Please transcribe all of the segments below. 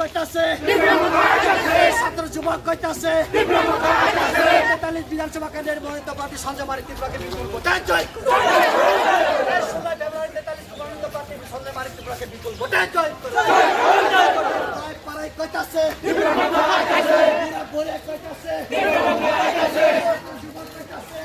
কইতাছে ছাত্র যুবক কইতাছে 43 বিধানসভা কেন্দ্রের মনোনীত প্রার্থী সঞ্জয় মানিক ত্রিপুরাকে বিপুল ভোটে জয় করুন। 16 ফেব্রুয়ারি 43 মনোনীত প্রার্থী সঞ্জয় মানিক ত্রিপুরাকে বিপুল ভোটে জয় করুন। পাড়ায় কইতাছে বলে কইতাছে যুবক কইতাছে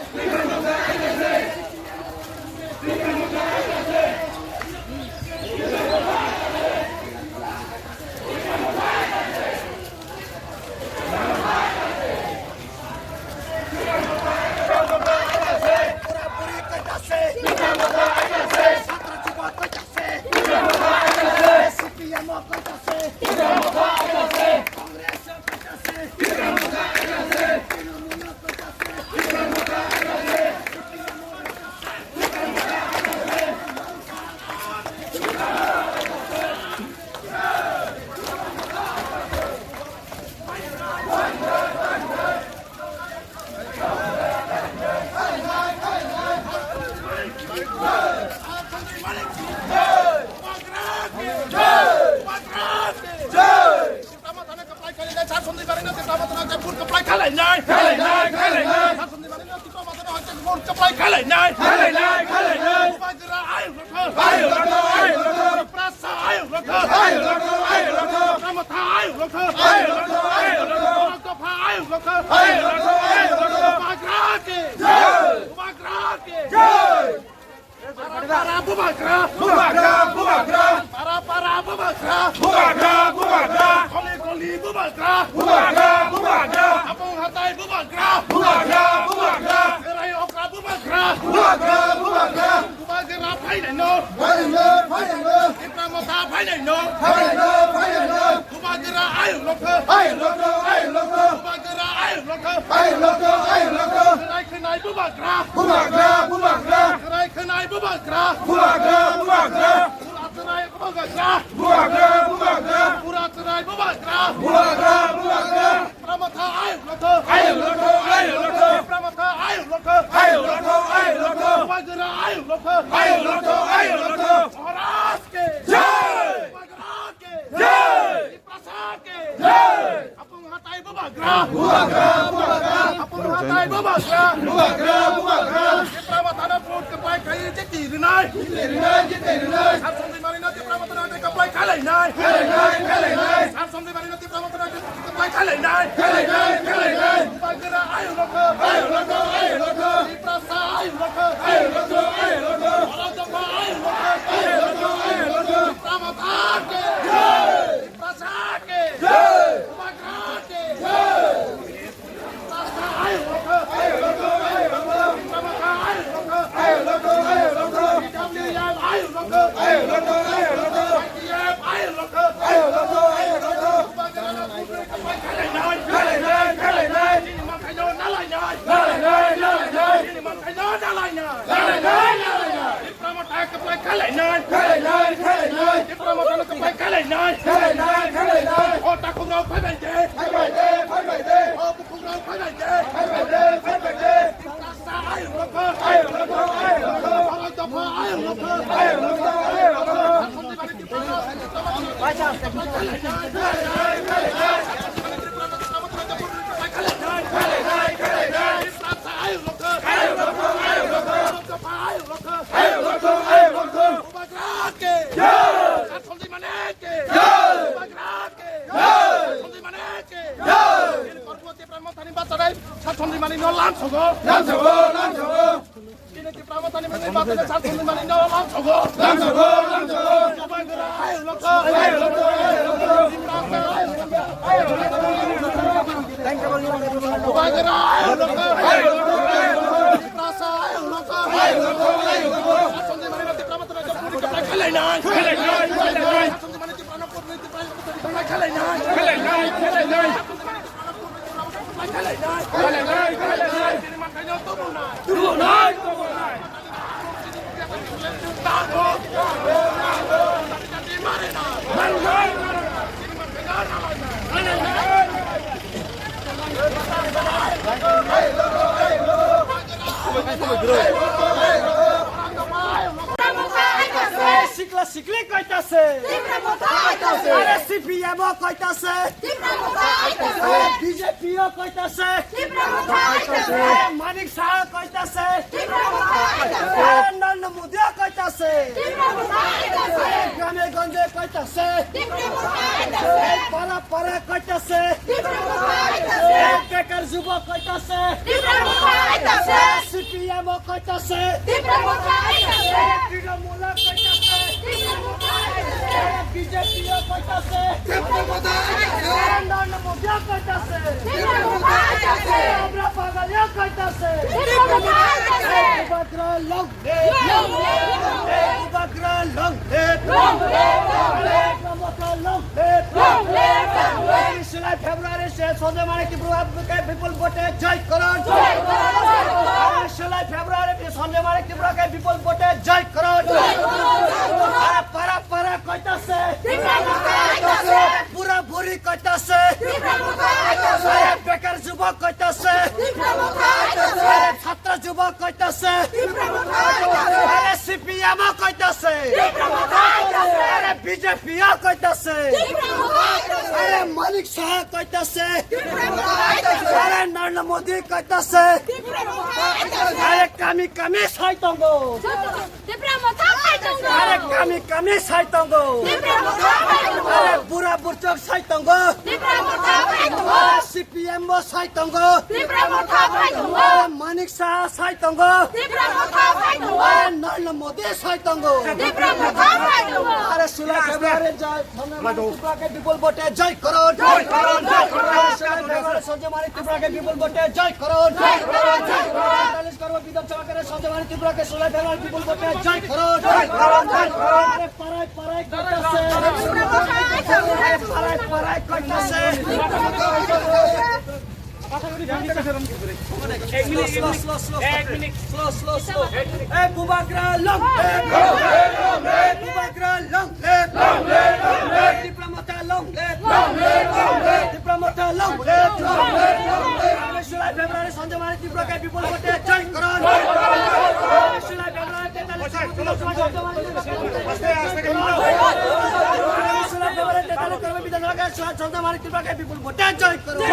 শিকলা শিকলি কইতাছে আরে সিপিএম কইতাছে বিজেপিও কইতাছে মানিক শাহ কইতাছে নরেন্দ্র মোদিও কইতাছে গ্রামে গঞ্জে কইতাছে পাড়া পাড়া কইতাছে বেকার যুবক কইতাছে সিপিএম কইতাছে তৃণমূল কইতাছে বিজেপিও কইতাছে নরেন্দ্র মোদিও কইতাছে আমরা পাগলিও কইতাছে উপগ্রহ লং উপগ্রহ লং ফেব্রুয়ারি শেষ হতে মানে কি বিপুল ভোটে জয় করুন 16 ফেব্রুয়ারি সন্ধ্যে মানে ত্রিপুরাকে বিপুল ভোটে জয় করুন পাড়া পাড়া কইতাছে পুরা বুড়ি কইতাছে বেকার যুবক কইতাছে ছাত্র যুবক কইতাছে সিপিএম কইতাছে বিজেপিও কইতাছে মানিক শাহ কইতাছে নরেন্দ্র মোদী কইতাছে কামি কামি সাইতঙ্গ কামি কামি সাইতঙ্গ বুড়া বুড়চক সাইতঙ্গ সিপিএম সাইতঙ্গ মানিক শাহ সাইতঙ্গ নরেন্দ্র মোদী সাইতঙ্গ আরে 16 ফেব্রুয়ারি বিপুল ভোটে জয় করুন সঞ্জয় মানিক ত্রিপুরাকে বিপুল ভোটে জয় করুন 45 করব বিধানসভা করে সঞ্জয় মানিক ত্রিপুরাকে 16 ফেব্রুয়ারি বিপুল ভোটে জয় করুন পাড়ায় পাড়ায় কইতাছে পাড়ায় পাড়ায় কইতাছে সঞ্জয় মানিক ত্রিপুরাকে বিপুল ভোটে জয় করুন সঞ্জয় মানিক ত্রিপুরাকে বিপুল ভোটে জয় করুন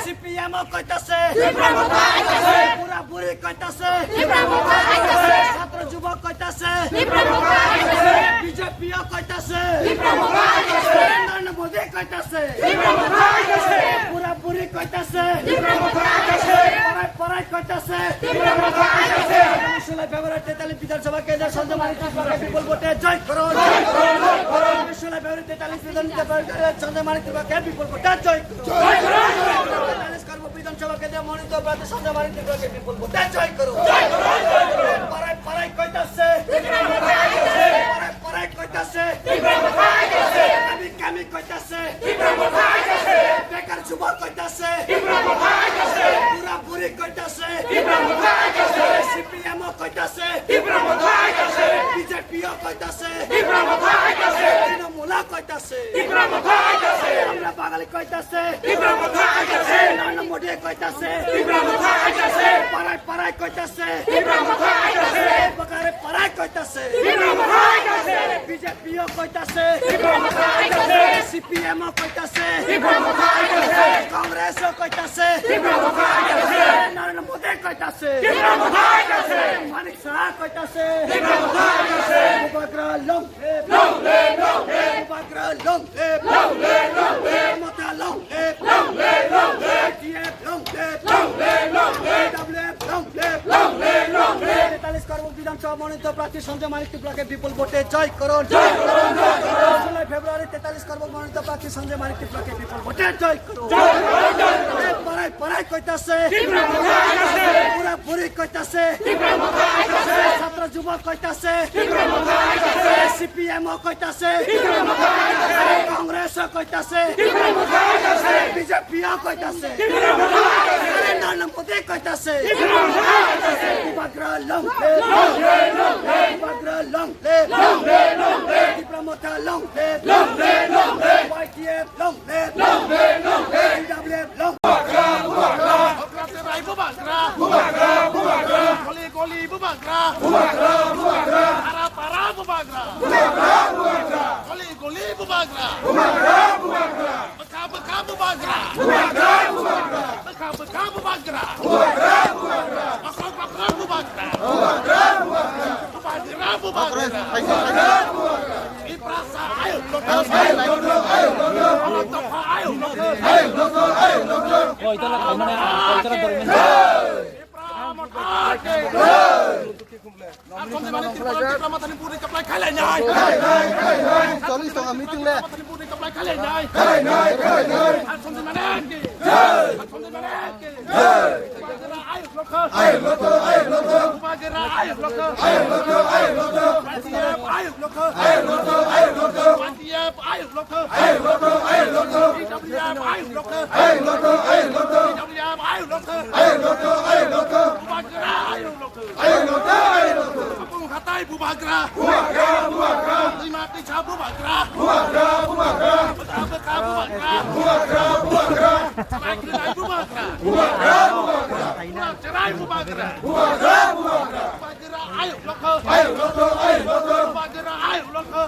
সিপিএম কইতাছে পুরা বুড়ি কইতাছে ছাত্র যুবক কইতাছে বিজেপিও কইতাছে নরেন্দ্র মোদী কইতাছে পুরা বুড়ি কইতাছে পড়ায় কইতাছে 16 ফেব্রুয়ারি 43 বিধানসভা কেন্দ্র সঞ্জয় মানিক ত্রিপুরাকে বিপুল ভোটে জয় করুন 16 ফেব্রুয়ারি 43 বিধানসভা সঞ্জয় মানিক ত্রিপুরাকে বিপুল ভোটে জয় করুন বিধানসভা কেন্দ্র মনোনীত প্রার্থী সঞ্জয় মানিক ত্রিপুরাকে বিপুল ভোটে জয় করুন পড়ায় পড়ায় কইতাছে পড়ায় কইতাছে কামি কামি কইতাছে বেকার যুবক কইতাছে পুরা বুড়ি কইতাছে সিপিএম কইতাছে বিজেপিও কইতাছে তৃণমূল কইতাছে আমরা বাঙালি কইতাছে নরেন্দ্র মোদী কইতাছে পাড়ায় পাড়ায় কইতাছে পাড়ায় কইতাছে বিজেপিও কইতাছে সিপিএম কইতাছে কংগ্রেসও কইতাছে নরেন্দ্র মোদী কইতাছে মানিক শাহ কইতাছে উপগ্রহ লং উপগ্রহ লং মমতা লং বিধানসভা মনোনীত প্রার্থী সঞ্জয় মানিক ত্রিপুরাকে বিপুল ভোটে জয় করুন 16 ফেব্রুয়ারি 43 করব মনোনীত প্রার্থী সঞ্জয় মানিক ত্রিপুরাকে বিপুল ভোটে জয় করুন পাড়ায় পাড়ায় কইতাছে পুরা বুড়ি কইতাছে ছাত্র যুবক কইতাছে সিপিএম কইতাছে কংগ্রেস কইতাছে বিজেপিও কইতাছে নরেন্দ্র মোদী কইতাছে উপগ্রহ লং উপগ্রহ লং ডিপ্লোমাটা লং YTF লং DWF লং Cerai bubagra. Goli bubagra. Para bubagra. Goli bubagra. Beka bubagra. Beka bubagra. Bakra bubagra. Bubagra. Iprasa ayo. Oh, ito lang ano na. Ito lang dorin. Sorry, so meeting le. Bubagra. Lima tiga bubagra. Beka bubagra. Cerai bubagra. Bubagra ayo lokal. Bubagra ayo lokal.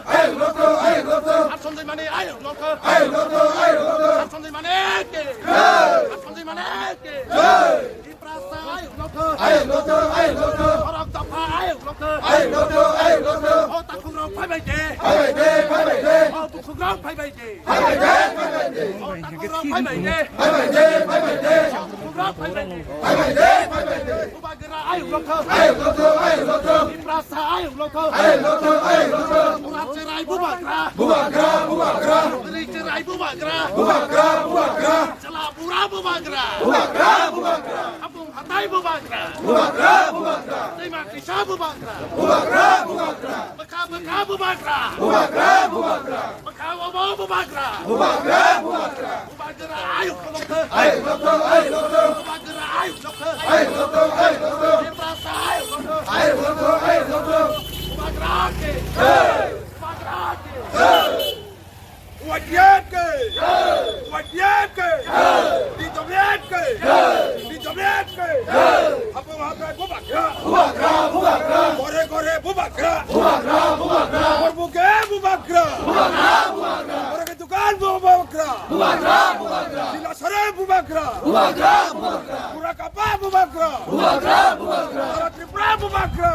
Asal di mana ayo lokal. Asal di mana ke? Asal di mana ke? Iprasa ayo lokal. Orang tapa ayo lokal. Oh tak kurang pai bai de. Oh tu kurang pai bai de. Oh tak kurang pai bai de. Kurang pai bai de. Bubagra ayo lokal. Iprasa ayo lokal. Orang cerai bubagra. Beli cerai bubagra. Celak pura bubagra. Kampung Hatai bubagra. Terima kisah bubagra. Beka bubagra. Beka wawa bubagra. Bubagra ayo lokal. Bubagra ayo lokal. Iprasa ayo lokal. Bubagra ke. Wadiatke. Ditobliatke. Apa bubagra. Gore bubagra. Berbuke bubagra. Orang ketukan bubagra. Sila sore bubagra. Pura kapa bubagra. Orang tripra bubagra.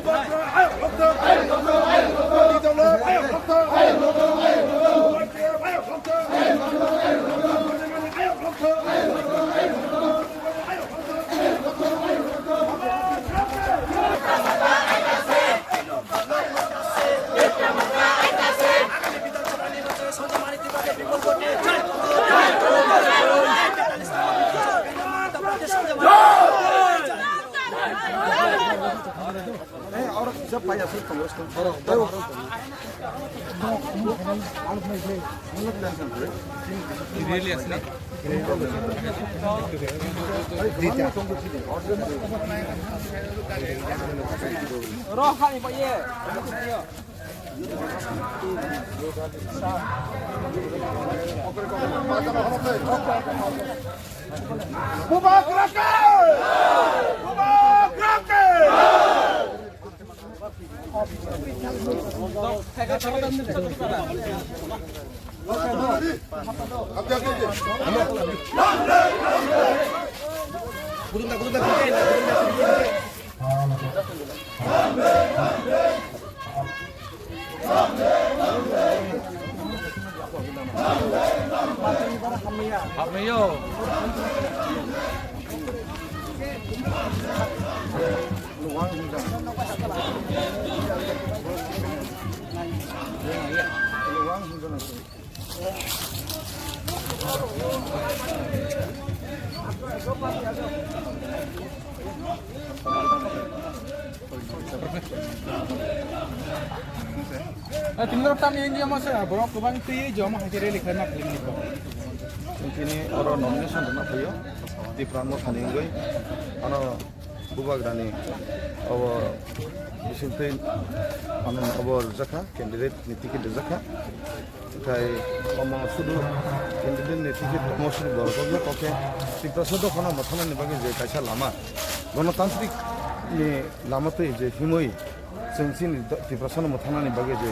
Bubagra ayo dokter. Ditolong ayo dokter. Ayo dokter. Bubagra ke! Tinggal kami yang dia masa, borong kubang tu ye jom hasilnya lihat nak lini ko. Ini orang nominasi untuk nak dia di Prano Kaningoi, ano bubagrani abo bisinte anan abo jaka candidate ni ticket jaka tai omo sudu candidate ni ticket omo sudu borokobla koke tiprasado khona mathana ni bagi je kaisa lama গণতান্ত্রিক ni lama te je himoi sengsin tiprasado mathana ni bagi je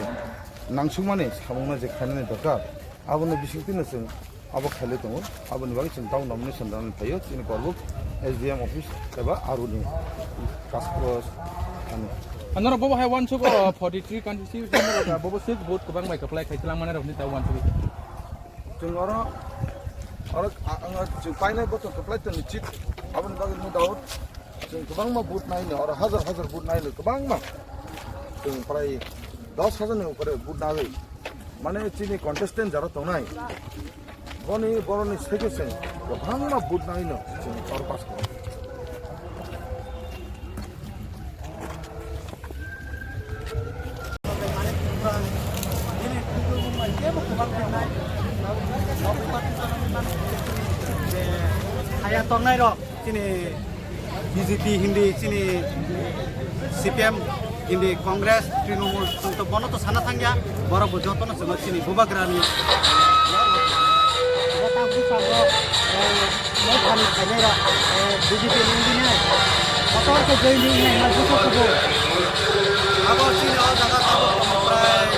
nangsumane samungna je khanani dokar abone bisinte seng abo khale tongo abone bagi chintau nomination dan payo ini korbuk SDM office eba aruni task force Another Bobo have one to 43 countries. Bobo said both Kubang by Kaplai Kaitlang of Nita one to be. Tomorrow, or to find a bottle to play on the chip. I haven't got no doubt. Kubangma boot 9 or Hazard boot 9 Kubangma. To play those hasn't for a good navi. Money chini contestant Zaratonai. Bonnie Boron is Hickerson. Kubangma boot 9 or Pasco. Ayah tongnai ro sini BJP Hindi sini CPM Hindi Congress Trinamool untuk bono to sana tangya bora bojoto no semua sini bubagrani batang ku sabo no kami kene ro BJP Hindi ne motor ko joining ne na buko ko abo sini all jaga abo prai